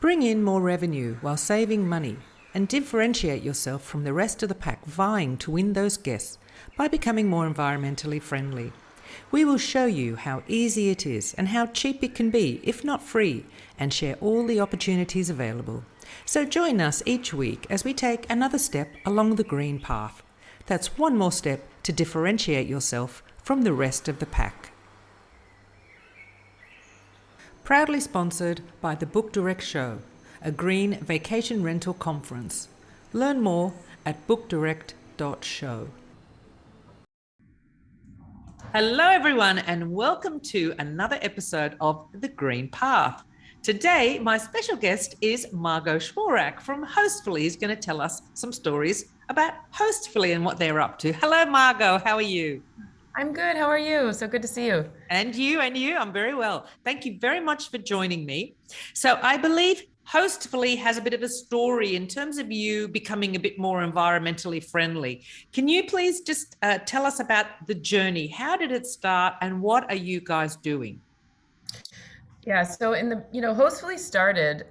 Bring in more revenue while saving money and differentiate yourself from the rest of the pack vying to win those guests by becoming more environmentally friendly. We will show you how easy it is and how cheap it can be, if not free, and share all the opportunities available. So join us each week as we take another step along the green path. That's one more step to differentiate yourself from the rest of the pack. Proudly sponsored by the Book Direct Show, a green vacation rental conference. Learn more at bookdirect.show. Hello everyone and welcome to another episode of The Green Path. Today, my special guest is Margot from Hostfully, who's going to tell us some stories about Hostfully and what they're up to. Hello, Margot. How are you? I'm good. How are you? So good to see you. And you. I'm very well. Thank you very much for joining me. So I believe Hostfully has a bit of a story in terms of you becoming a bit more environmentally friendly. Can you please just tell us about the journey? How did it start and what are you guys doing? Yeah, so Hostfully started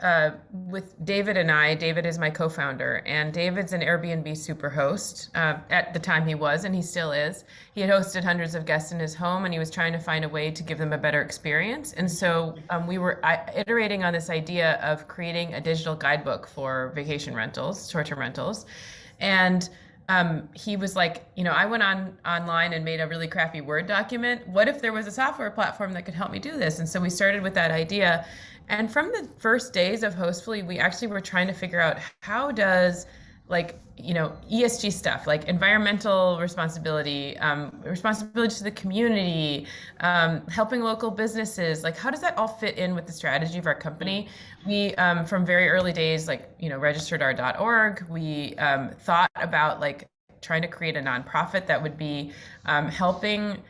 with David and I. David is my co-founder, and David's an Airbnb superhost. At the time he was, and he still is. He had hosted hundreds of guests in his home, and he was trying to find a way to give them a better experience. And so we were iterating on this idea of creating a digital guidebook for vacation rentals, short-term rentals. And he was like, I went online and made a really crappy Word document. What if there was a software platform that could help me do this? And so we started with that idea. And from the first days of Hostfully, we actually were trying to figure out how does ESG stuff, like environmental responsibility, responsibility to the community, helping local businesses, like how does that all fit in with the strategy of our company? We, from very early days, registered our .org. We thought about trying to create a nonprofit that would be helping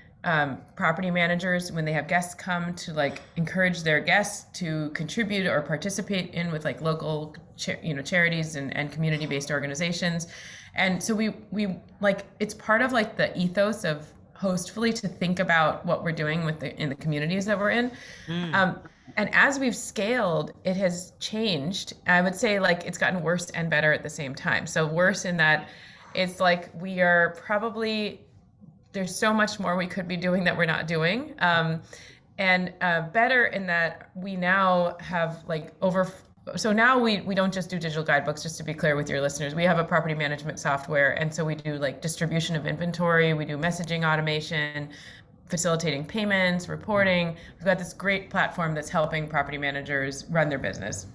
property managers when they have guests come to encourage their guests to contribute or participate in with local charities and community-based organizations. And so we it's part of the ethos of Hostfully to think about what we're doing in the communities that we're in. And as we've scaled, it has changed. I would say it's gotten worse and better at the same time. So worse in that it's we are probably, there's so much more we could be doing that we're not doing. And better in that we now have so now we don't just do digital guidebooks, just to be clear with your listeners. We have a property management software. And so we do distribution of inventory, we do messaging automation, facilitating payments, reporting. We've got this great platform that's helping property managers run their business.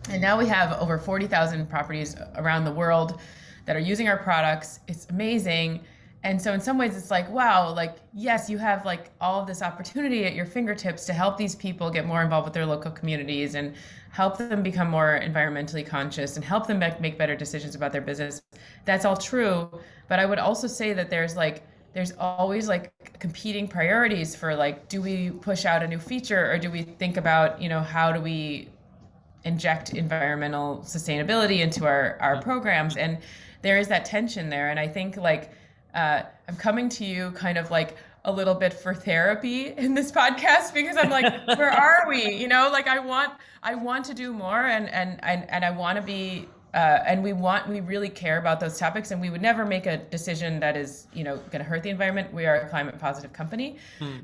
And now we have over 40,000 properties around the world that are using our products. It's amazing. And so in some ways it's wow, yes, you have all of this opportunity at your fingertips to help these people get more involved with their local communities and help them become more environmentally conscious and help them make better decisions about their business. That's all true. But I would also say that there's always competing priorities for do we push out a new feature or do we think about, how do we inject environmental sustainability into our programs? And there is that tension there. And I think I'm coming to you kind of a little bit for therapy in this podcast because I'm where are we? I want to do more and I want to be and we really care about those topics, and we would never make a decision that is, going to hurt the environment. We are a climate positive company,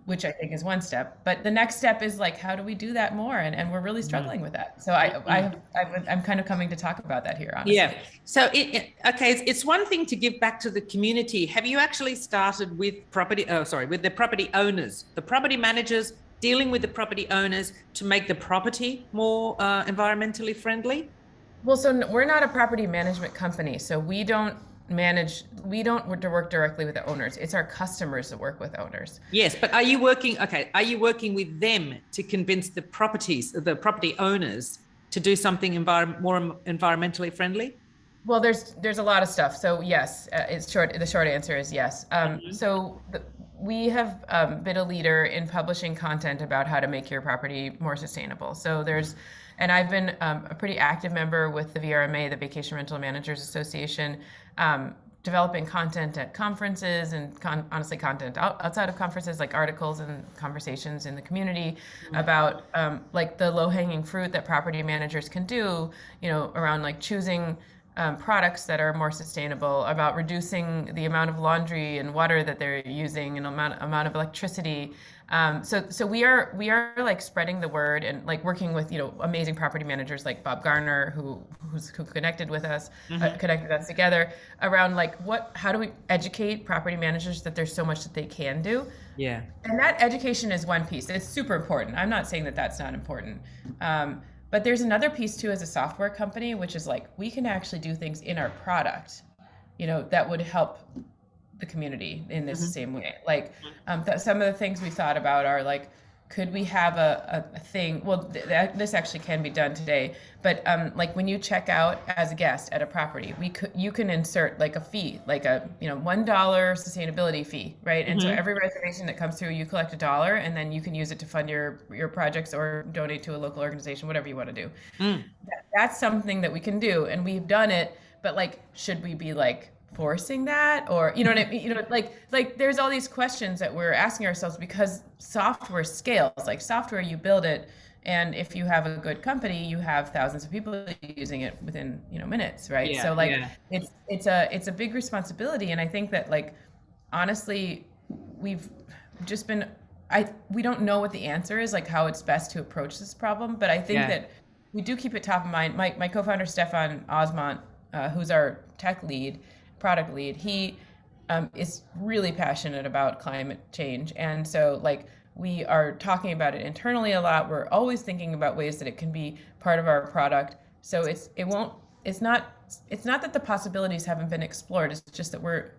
which I think is one step. But the next step is how do we do that more? And we're really struggling with that. So I'm kind of coming to talk about that here, honestly. Yeah. So it's one thing to give back to the community. Have you actually started with the property owners, the property managers, dealing with the property owners to make the property more environmentally friendly? Well, so we're not a property management company, so we don't work directly with the owners. It's our customers that work with owners. Yes, but are you working with them to convince the property owners to do something more environmentally friendly? Well, there's a lot of stuff. So yes, the short answer is yes. We have been a leader in publishing content about how to make your property more sustainable. And I've been a pretty active member with the VRMA, the Vacation Rental Managers Association, developing content at conferences and honestly content outside of conferences, like articles and conversations in the community about like the low-hanging fruit that property managers can do, around like choosing products that are more sustainable, about reducing the amount of laundry and water that they're using and amount of electricity. So we are like spreading the word and like working with amazing property managers like Bob Garner who connected with us, connected us together around like how do we educate property managers that there's so much that they can do. Yeah. And that education is one piece. It's super important. I'm not saying that that's not important. But there's another piece too as a software company, which is like we can actually do things in our product, that would help the community in this same way. Like some of the things we thought about are like, could we have a thing? Well, this actually can be done today, but like when you check out as a guest at a property, you can insert like a fee, like a $1 sustainability fee, right? And so every reservation that comes through, you collect $1, and then you can use it to fund your projects or donate to a local organization, whatever you want to do. That's something that we can do, and we've done it. But like, should we be like forcing that, or what I mean? Like there's all these questions that we're asking ourselves because software scales. Like software, you build it, and if you have a good company, you have thousands of people using it within minutes, right? So like it's a big responsibility, and I think that like honestly, we've just been we don't know what the answer is, like how it's best to approach this problem, but I think that we do keep it top of mind. My co-founder Stefan Osmont, who's our tech lead, product lead, he is really passionate about climate change, and so like we are talking about it internally a lot. We're always thinking about ways that it can be part of our product. So it's not that the possibilities haven't been explored. It's just that we're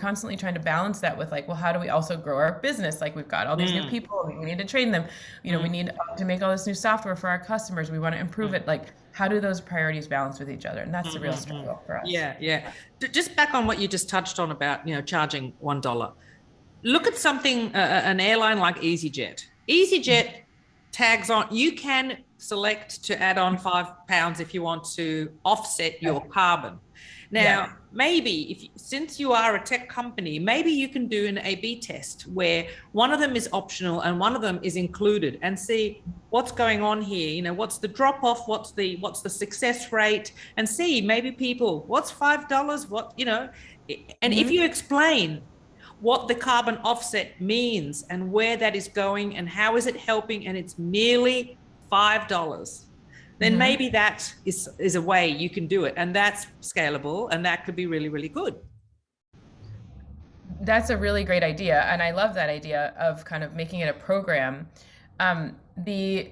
constantly trying to balance that with like, well, how do we also grow our business? Like we've got all these new people, we need to train them. We need to make all this new software for our customers. We want to improve it. Like, how do those priorities balance with each other? And that's the real struggle for us. Yeah. Just back on what you just touched on about charging $1. Look at something, an airline like EasyJet. EasyJet tags on. You can select to add on £5 if you want to offset your carbon. Now, maybe since you are a tech company, maybe you can do an A/B test where one of them is optional and one of them is included, and see what's going on here. What's the drop off? What's the success rate? And see maybe people, what's $5? And if you explain what the carbon offset means and where that is going and how is it helping, and it's merely $5, then maybe that is a way you can do it, and that's scalable, and that could be really, really good. That's a really great idea, and I love that idea of kind of making it a program. We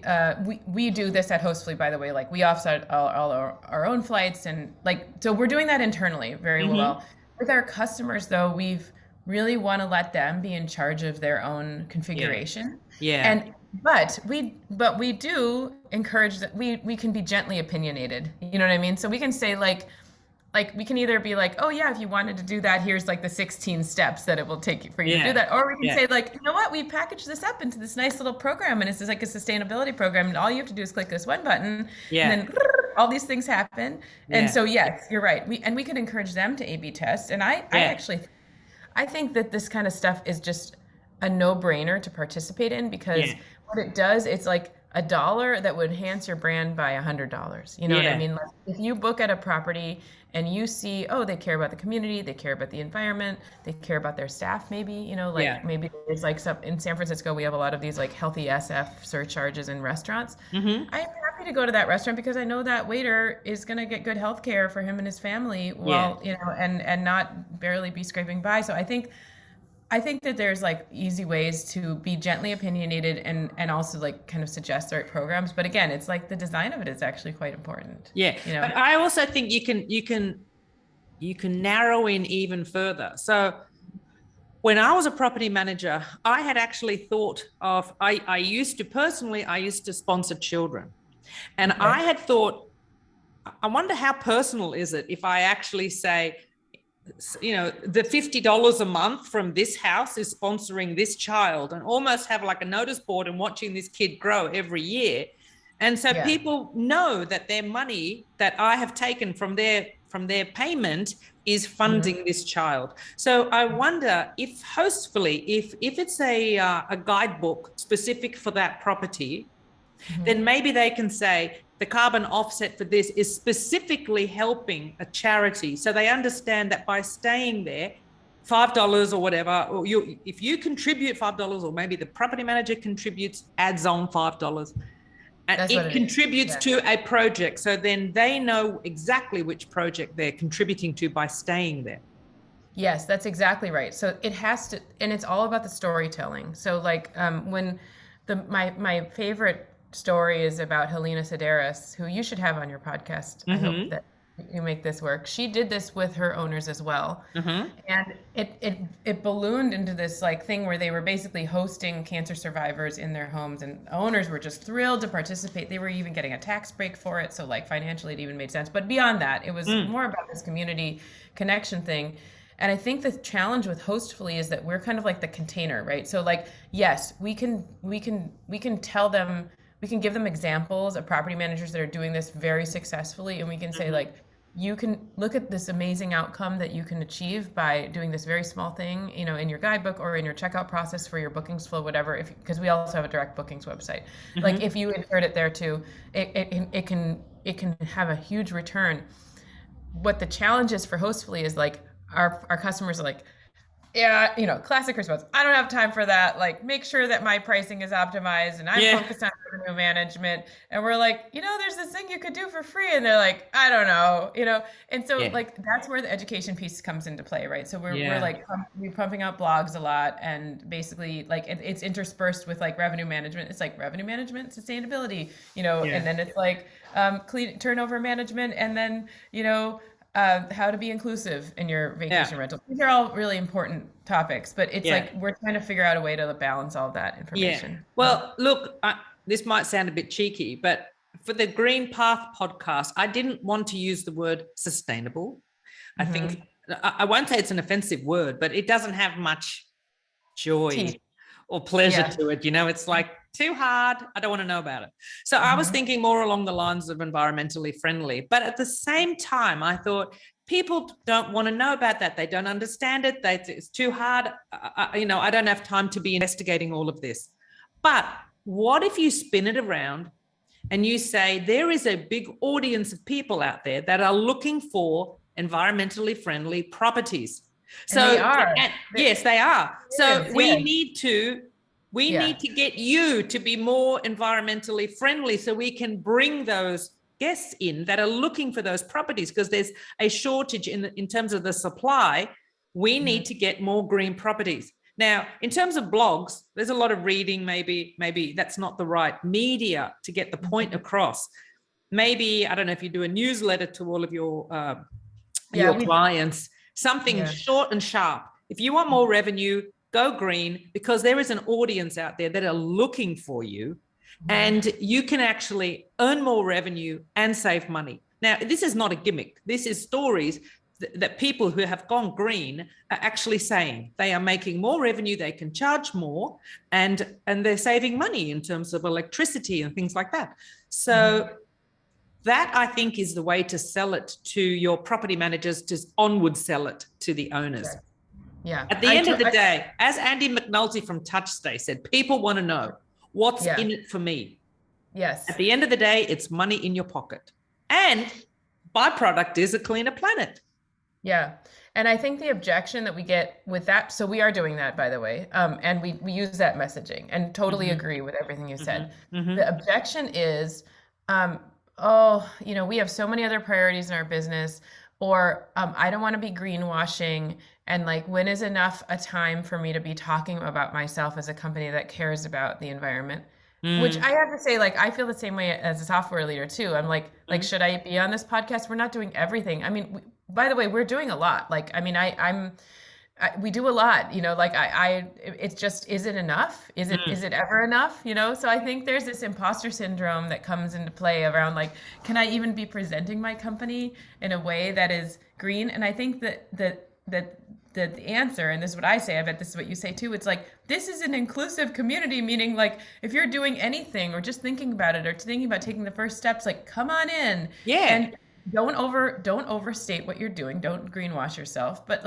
do this at Hostfully, by the way. Like we offset all our own flights, and like so we're doing that internally very well. With our customers, though, we've really want to let them be in charge of their own configuration. But we do encourage that we can be gently opinionated. You know what I mean? So we can say like we can either be like, oh yeah, if you wanted to do that, here's like the 16 steps that it will take for you to do that. Or we can say like, you know what, we packaged this up into this nice little program, and it's just like a sustainability program, and all you have to do is click this one button, and then all these things happen. And so yes, you're right. We can encourage them to A/B test. And I think that this kind of stuff is just a no-brainer to participate in, because what it does, it's like $1 that would enhance your brand by $100. You know what I mean? Like if you book at a property and you see, oh, they care about the community, they care about the environment, they care about their staff, maybe, maybe it's like in San Francisco, we have a lot of these like healthy SF surcharges in restaurants. I'm happy to go to that restaurant because I know that waiter is going to get good health care for him and his family while, and not barely be scraping by. So I think that there's like easy ways to be gently opinionated and also like kind of suggest the right programs. But again, it's like the design of it is actually quite important. But I also think you can narrow in even further. So when I was a property manager, I had actually thought of, I used to sponsor children. And I had thought, I wonder how personal is it if I actually say, the $50 a month from this house is sponsoring this child, and almost have like a notice board and watching this kid grow every year. And so people know that their money that I have taken from from their payment is funding this child. So I wonder if Hostfully, if it's a guidebook specific for that property, then maybe they can say the carbon offset for this is specifically helping a charity. So they understand that by staying there, $5 or whatever, or if you contribute $5, or maybe the property manager contributes, adds on $5. And it contributes to a project. So then they know exactly which project they're contributing to by staying there. Yes, that's exactly right. So it has to, and it's all about the storytelling. So like when my favorite story is about Helena Sedaris, who you should have on your podcast. I hope that you make this work. She did this with her owners as well. And it ballooned into this like thing where they were basically hosting cancer survivors in their homes, and owners were just thrilled to participate. They were even getting a tax break for it. So like financially it even made sense. But beyond that, it was more about this community connection thing. And I think the challenge with Hostfully is that we're kind of like the container, right? So like, yes, we can tell them, we can give them examples of property managers that are doing this very successfully. And we can say like, you can look at this amazing outcome that you can achieve by doing this very small thing, you know, in your guidebook or in your checkout process for your bookings flow, whatever, because we also have a direct bookings website. Like if you insert it there too, it can have a huge return. What the challenge is for Hostfully is like, our customers are like, yeah, you know, classic response. I don't have time for that. Like, make sure that my pricing is optimized and I'm focused on revenue management. And we're like, you know, there's this thing you could do for free. And they're like, I don't know, you know? And so like, that's where the education piece comes into play, right? So we're like, we're pumping out blogs a lot, and basically like it's interspersed with like revenue management. It's like revenue management, sustainability, you know, and then it's like clean turnover management. And then, you know, how to be inclusive in your vacation rental. These are all really important topics, but it's like we're trying to figure out a way to balance all of that information. Yeah. Well, look, this might sound a bit cheeky, but for the Green Path podcast, I didn't want to use the word sustainable. I think, I won't say it's an offensive word, but it doesn't have much joy or pleasure to it. You know, it's like too hard. I don't want to know about it. So I was thinking more along the lines of environmentally friendly. But at the same time, I thought people don't want to know about that. They don't understand it. It's too hard. You know, I don't have time to be investigating all of this. But what if you spin it around and you say there is a big audience of people out there that are looking for environmentally friendly properties? So and they are. Yes, they are. So we need to get you to be more environmentally friendly so we can bring those guests in that are looking for those properties, because there's a shortage in terms of the supply. We need to get more green properties. Now, in terms of blogs, there's a lot of reading. Maybe that's not the right media to get the point across. Maybe, I don't know if you do a newsletter to all of your clients, something short and sharp. If you want more revenue, go green, because there is an audience out there that are looking for you, and you can actually earn more revenue and save money. Now, this is not a gimmick. This is stories that people who have gone green are actually saying. They are making more revenue, they can charge more, and they're saving money in terms of electricity and things like that. So that, I think, is the way to sell it to your property managers, to onward sell it to the owners. Yeah. At the end of the day, as Andy McNulty from TouchStay said, people want to know what's in it for me. Yes. At the end of the day, it's money in your pocket. And byproduct is a cleaner planet. Yeah. And I think the objection that we get with that, so we are doing that, by the way, and we use that messaging and totally agree with everything you said. The objection is, you know, we have so many other priorities in our business, or I don't want to be greenwashing. And like, when is enough a time for me to be talking about myself as a company that cares about the environment? Which I have to say, like, I feel the same way as a software leader too. I'm like, should I be on this podcast? We're not doing everything. I mean, by the way, we're doing a lot. Like, I mean, we do a lot, you know, like it's just, is it enough? Is it ever enough? You know? So I think there's this imposter syndrome that comes into play around like, can I even be presenting my company in a way that is green? And I think that the answer, and this is what I say, I bet this is what you say too, it's like, this is an inclusive community, meaning like, if you're doing anything or just thinking about it or thinking about taking the first steps, like, come on in. Yeah. And don't overstate what you're doing. Don't greenwash yourself, but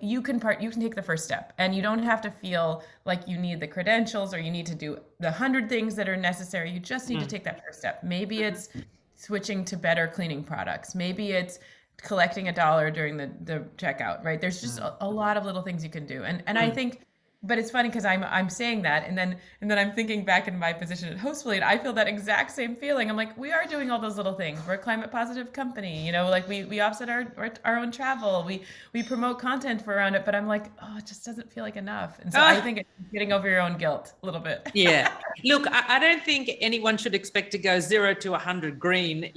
you can take the first step, and you don't have to feel like you need the credentials or you need to do the 100 things that are necessary. You just need to take that first step. Maybe it's switching to better cleaning products. Maybe it's collecting $1 during the checkout, right? There's just a lot of little things you can do. And I think, but it's funny because I'm saying that, and then I'm thinking back in my position at Hostfully, and I feel that exact same feeling. I'm like, we are doing all those little things. We're a climate positive company, like we offset our own travel. We promote content for around it, but I'm like, oh, it just doesn't feel like enough. And so I think it's getting over your own guilt a little bit. Yeah. Look, I don't think anyone should expect to go 0 to 100 green,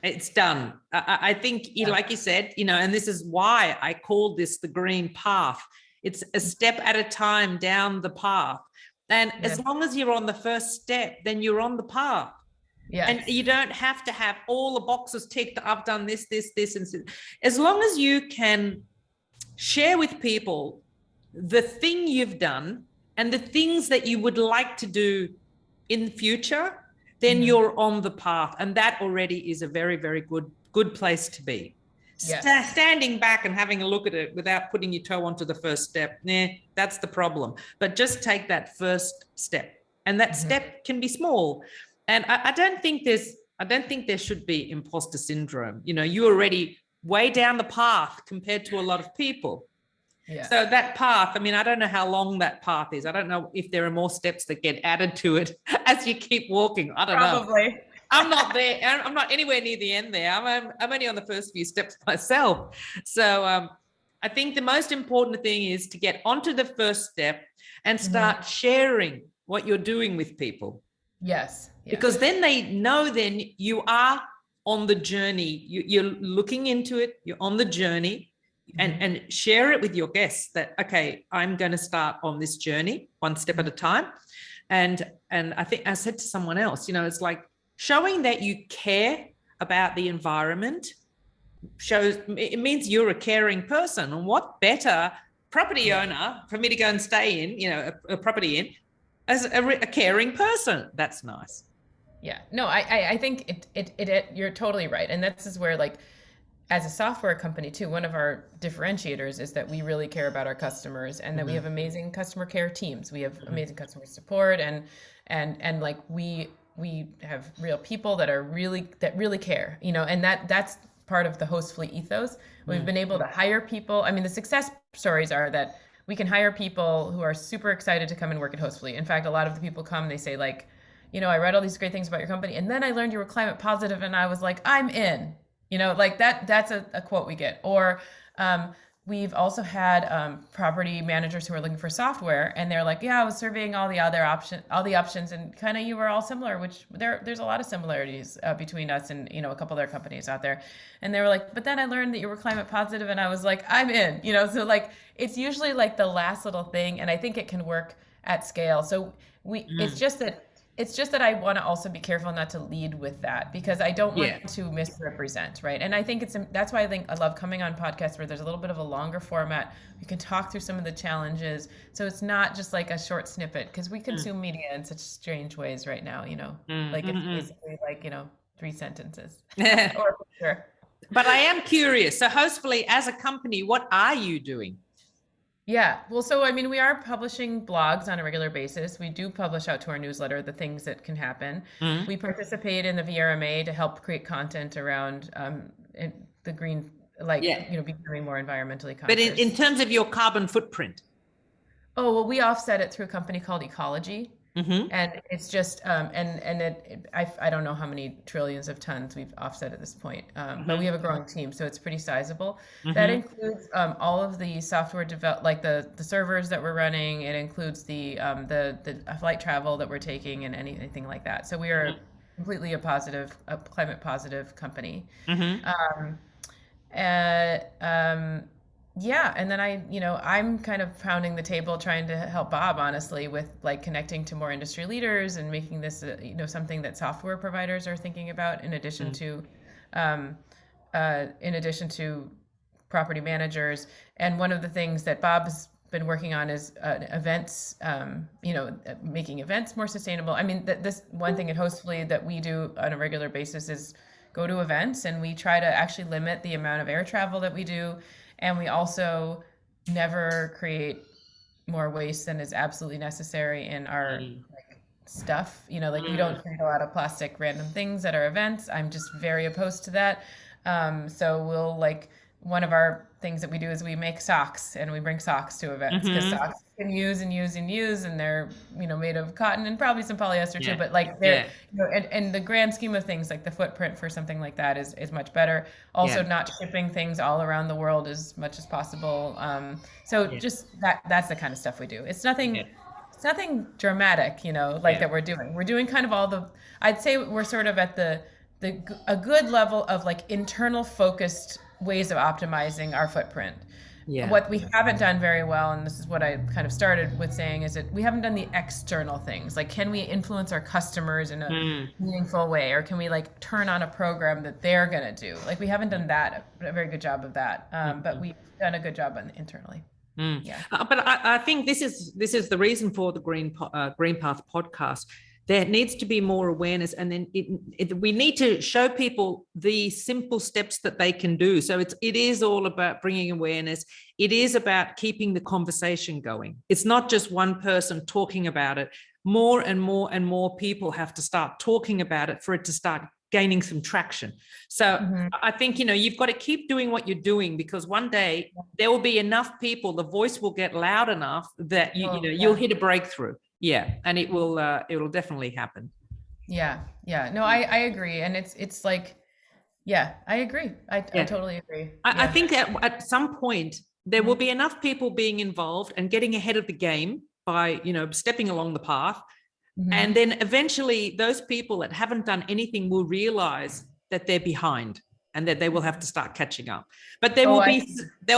it's done. I think, like you said, and this is why I called this the green path. It's a step at a time down the path. And as long as you're on the first step, then you're on the path. Yeah. And you don't have to have all the boxes ticked. I've done this, and as long as you can share with people the thing you've done and the things that you would like to do in future, then you're on the path. And that already is a very, very good place to be. Yes. Standing back and having a look at it without putting your toe onto the first step, that's the problem. But just take that first step, and that step can be small. And I don't think there should be imposter syndrome. You're already way down the path compared to a lot of people. Yeah. So that path, I don't know how long that path is. I don't know if there are more steps that get added to it as you keep walking. I don't know. Probably. I'm not there. I'm not anywhere near the end there. I'm only on the first few steps myself. So I think the most important thing is to get onto the first step and start sharing what you're doing with people. Yes. Because then they know then you are on the journey. You're looking into it. You're on the journey. And share it with your guests that, okay, I'm going to start on this journey one step at a time. And I think I said to someone else, it's like, showing that you care about the environment it means you're a caring person. And what better property owner for me to go and stay in, a property in, as a caring person? That's nice. Yeah, no, I think you're totally right. And this is where, as a software company too, one of our differentiators is that we really care about our customers, and that we have amazing customer care teams. We have amazing customer support, and we have real people that really care, and that's part of the Hostfully ethos. We've been able to hire people. The success stories are that we can hire people who are super excited to come and work at Hostfully. In fact, a lot of the people come, they say I read all these great things about your company, and then I learned you were climate positive, and I was like, I'm in, that's a quote we get. Or we've also had property managers who are looking for software, and they're like, yeah, I was surveying all the options, and kind of you were all similar, which there's a lot of similarities between us and a couple other companies out there. And they were like, but then I learned that you were climate positive, and I was like, I'm in. So it's usually the last little thing, and I think it can work at scale. So it's just that I want to also be careful not to lead with that, because I don't want to misrepresent, right? And I think that's why I love coming on podcasts where there's a little bit of a longer format. We can talk through some of the challenges, so it's not just like a short snippet, because we consume media in such strange ways right now. It's basically 3 sentences. Or sure. But I am curious. So, Hostfully, as a company, what are you doing? Yeah, well, so we are publishing blogs on a regular basis. We do publish out to our newsletter the things that can happen. We participate in the VRMA to help create content around the green, becoming more environmentally conscious. But in terms of your carbon footprint? Oh, well, we offset it through a company called Ecology. And it's just, I don't know how many trillions of tons we've offset at this point, but we have a growing team, so it's pretty sizable. That includes all of the software the servers that we're running. It includes the flight travel that we're taking, and anything like that. So we are completely a climate positive company. Yeah, and then I'm kind of pounding the table trying to help Bob, honestly, with connecting to more industry leaders and making this something that software providers are thinking about, in addition to property managers. And one of the things that Bob's been working on is events, making events more sustainable. This one thing at Hostfully that we do on a regular basis is go to events, and we try to actually limit the amount of air travel that we do. And we also never create more waste than is absolutely necessary in our stuff. Like we don't create a lot of plastic random things at our events. I'm just very opposed to that. So we'll one of our things that we do is we make socks, and we bring socks to events because socks can use and use and use, and they're made of cotton and probably some polyester too, but they're and the grand scheme of things, like the footprint for something like that is much better. Also, not shipping things all around the world as much as possible. Just that's the kind of stuff we do. It's nothing dramatic, that we're doing. We're doing kind of I'd say we're sort of at a good level of internal focused ways of optimizing our footprint. What we haven't done very well, and this is what I kind of started with saying, is that we haven't done the external things. Can we influence our customers in a meaningful way, or can we turn on a program that they're going to do? We haven't done a very good job of that, but we've done a good job internally. But I think this is the reason for the Green Path podcast. There needs to be more awareness, and then we need to show people the simple steps that they can do. So it is all about bringing awareness. It is about keeping the conversation going. It's not just one person talking about it. More and more and more people have to start talking about it for it to start gaining some traction. So I think, you've got to keep doing what you're doing, because one day there will be enough people, the voice will get loud enough that you'll hit a breakthrough. Yeah. And it will definitely happen. Yeah. Yeah. No, I agree. And it's I agree. I totally agree. I think that at some point there will be enough people being involved and getting ahead of the game by, stepping along the path. And then eventually those people that haven't done anything will realize that they're behind and that they will have to start catching up. But there'll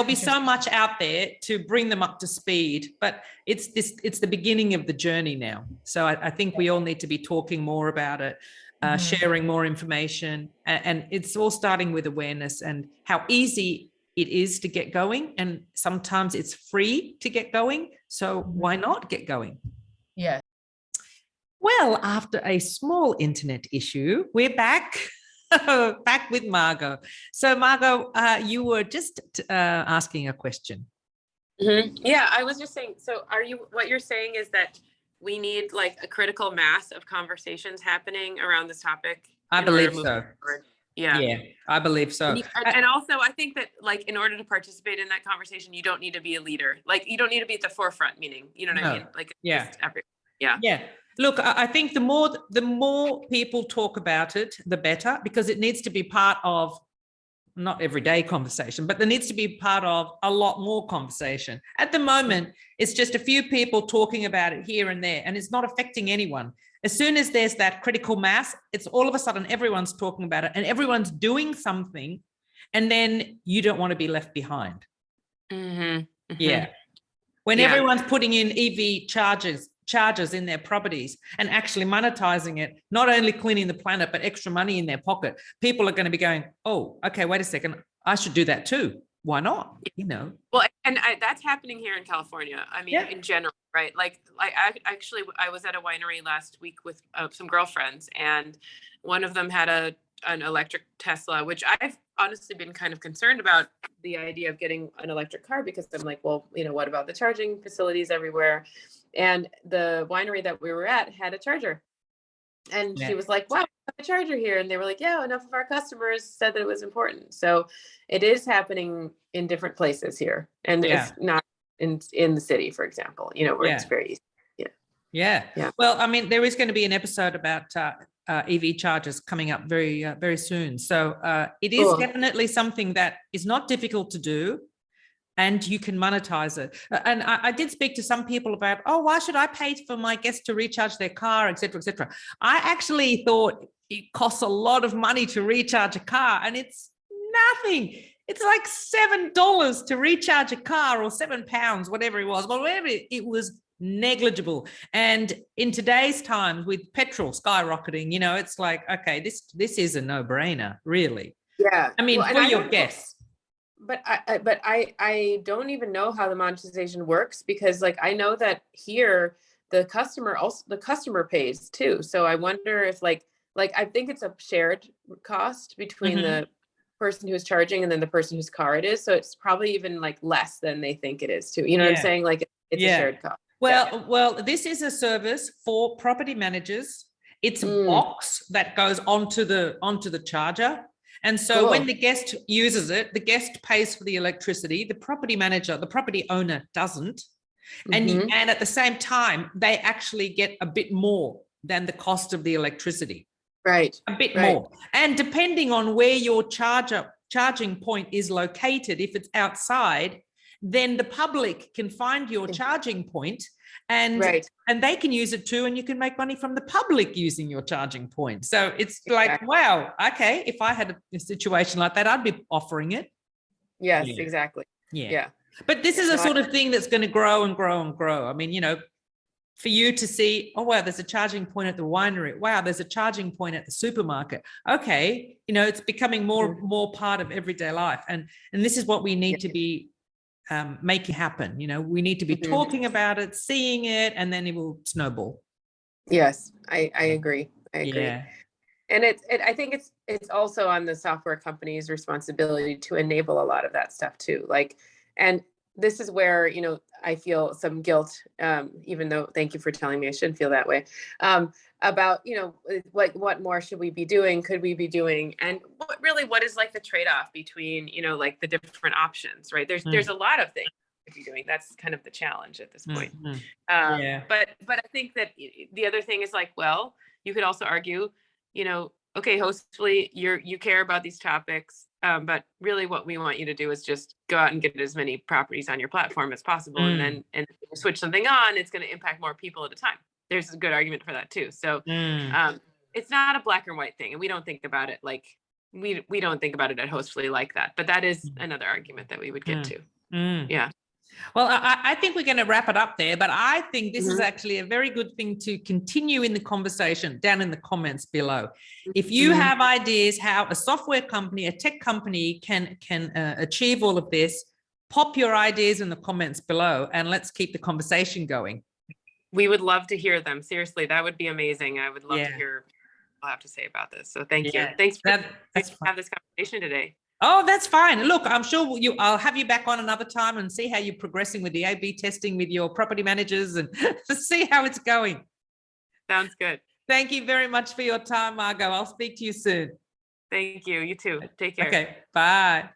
be so much out there to bring them up to speed. But it's the beginning of the journey now. So I think we all need to be talking more about it, sharing more information. And it's all starting with awareness and how easy it is to get going. And sometimes it's free to get going. So why not get going? Yeah. Well, after a small internet issue, we're back. Back with Margot. So Margot, you were just asking a question. Yeah, I was just saying, so what you're saying is that we need a critical mass of conversations happening around this topic? I believe so. Yeah, I believe so. And also I think that in order to participate in that conversation, you don't need to be a leader. You don't need to be at the forefront, meaning, what I mean? Yeah. Look, I think the more people talk about it, the better, because it needs to be part of not everyday conversation, but there needs to be part of a lot more conversation. At the moment, it's just a few people talking about it here and there, and it's not affecting anyone. As soon as there's that critical mass, it's all of a sudden everyone's talking about it and everyone's doing something, and then you don't want to be left behind. Yeah. When everyone's putting in EV chargers in their properties and actually monetizing it, not only cleaning the planet, but extra money in their pocket, people are going to be going, oh, okay, wait a second, I should do that too. Why not? Well, and that's happening here in California. I mean, in general, right? I was at a winery last week with some girlfriends, and one of them had an electric Tesla, which I've honestly been kind of concerned about the idea of getting an electric car, because I'm like, well, what about the charging facilities everywhere? And the winery that we were at had a charger. And she was like, wow, we have a charger here. And they were like, yeah, enough of our customers said that it was important. So it is happening in different places here. And it's not in the city, for example, where it's very easy. Yeah. Well, I mean, there is going to be an episode about EV chargers coming up very, very soon. So it is definitely something that is not difficult to do, and you can monetize it. And I did speak to some people about, why should I pay for my guests to recharge their car, et cetera, et cetera. I actually thought it costs a lot of money to recharge a car, and it's nothing. It's like $7 to recharge a car, or £7, whatever it was, but whatever it was, negligible. And in today's times, with petrol skyrocketing, it's like, okay, this is a no-brainer, really. Yeah. I mean, for your guests. But I don't even know how the monetization works, because I know that here the customer pays too. So I wonder if like, I think it's a shared cost between Mhm. the person who's charging and then the person whose car it is. So it's probably even like less than they think it is too. You know what I'm Yeah. saying? Like it's a Yeah. shared cost. Yeah. Well, this is a service for property managers. It's a Mm, box that goes onto the charger. And so when cool. the guest uses it, the guest pays for the electricity. The property manager, the property owner doesn't. Mm-hmm. And at the same time, they actually get a bit more than the cost of the electricity. Right. A bit Right. more. And depending on where your charging point is located, if it's outside, then the public can find your charging point and Right. and they can use it too, and you can make money from the public using your charging point. So it's like, Exactly. wow, okay, if I had a situation like that, I'd be offering it. Yes, Yeah. exactly. Yeah. Yeah. But this is a No, sort of thing that's going to grow and grow and grow. I mean, for you to see, oh, wow, there's a charging point at the winery. Wow, there's a charging point at the supermarket. Okay, it's becoming more part of everyday life. And this is what we need to be making happen. We need to be talking about it, seeing it, and then it will snowball. Yes, I agree. I agree. Yeah. And I think it's also on the software company's responsibility to enable a lot of that stuff too. Like, and this is where, I feel some guilt, even though, thank you for telling me I shouldn't feel that way, about, what more should we be doing? Could we be doing? And what is like the trade-off between, like the different options, right? There's a lot of things to be doing. That's kind of the challenge at this point. Yeah. But I think that the other thing is like, well, you could also argue, okay, Hostfully, you care about these topics, but really what we want you to do is just go out and get as many properties on your platform as possible. And then switch something on, it's going to impact more people at a time. There's a good argument for that too. So it's not a black and white thing. And we don't think about it like, we don't think about it at Hostfully like that. But that is another argument that we would get to. Yeah. Well, I think we're going to wrap it up there, but I think this is actually a very good thing to continue in the conversation down in the comments below. If you have ideas how a software company, a tech company can achieve all of this, pop your ideas in the comments below and let's keep the conversation going. We would love to hear them. Seriously, that would be amazing. I would love to hear what people have to say about this. So thank you. Thanks for having this conversation today. Oh, that's fine. Look, I'm sure I'll have you back on another time and see how you're progressing with the A/B testing with your property managers and see how it's going. Sounds good. Thank you very much for your time, Margot. I'll speak to you soon. Thank you. You too. Take care. Okay. Bye.